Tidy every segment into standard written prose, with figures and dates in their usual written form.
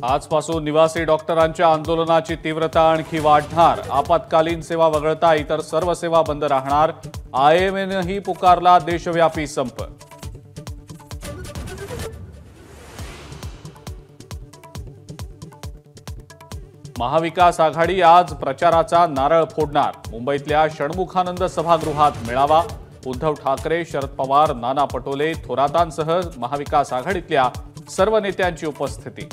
आजपासून निवासी डॉक्टरांच्या आंदोलनाची तीव्रता आणखी वाढणार। आपत्कालीन सेवा वगळता इतर सर्व सेवा बंद राहणार। आयएमएनही पुकारला देशव्यापी संप। महाविकास आघाडी आज प्रचाराचा नारळ फोडणार। मुंबईतल्या षण्मुखानंद सभागृहात मेळावा। उद्धव ठाकरे, शरद पवार, नाना पटोले, थोरातांसह महाविकास आघाडीतल्या सर्व नेत्यांची उपस्थिती।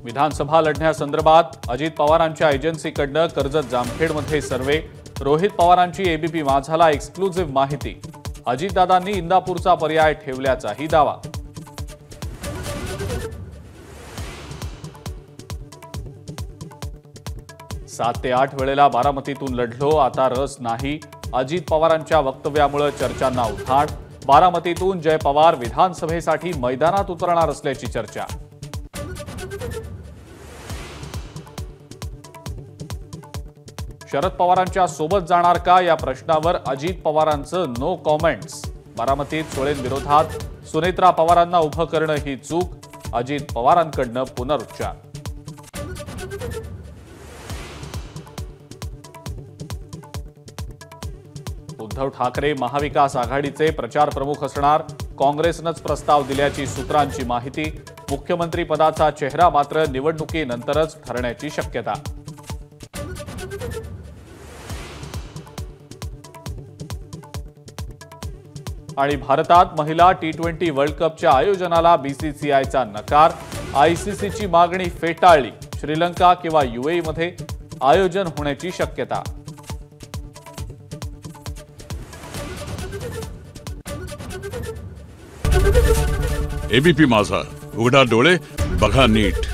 विधानसभा लढण्यासंदर्भात अजित पवारांच्या एजन्सीकडनं कर्जत जामखेडमध्ये सर्वे। रोहित पवारांची एबीपी माझाला एक्सक्लुझिव्ह माहिती। अजितदादांनी इंदापूरचा पर्याय ठेवल्याचाही दावा। सात ते 8 वेळेला बारामतीतून लढलो, आता रस नाही। अजित पवारांच्या वक्तव्यामुळे चर्चांना उधाण। बारामतीतून जय पवार विधानसभेसाठी मैदानात उतरणार असल्याची चर्चा। शरद पवारांच्या सोबत जाणार का या प्रश्नावर अजित पवारांचं नो कॉमेंट्स। बारामतीत सुळेंविरोधात सुनेत्रा पवारांना उभं करणं ही चूक। अजित पवारांकडनं पुनरुच्चार। उद्धव ठाकरे महाविकास आघाडीचे प्रचार प्रमुख असणार। काँग्रेसनंच प्रस्ताव दिल्याची सूत्रांची माहिती। मुख्यमंत्री पदाचा चेहरा मात्र निवडणुकीनंतरच ठरण्याची शक्यता। आणि भारतात महिला T20 वर्ल्ड कपच्या आयोजनाला बीसीसीआयचा नकार। आयसीसीची मागणी फेटाळली। श्रीलंका किंवा UAE मध्ये आयोजन होण्याची शक्यता। एबीपी माझा, उघडा डोळे बघा नीट।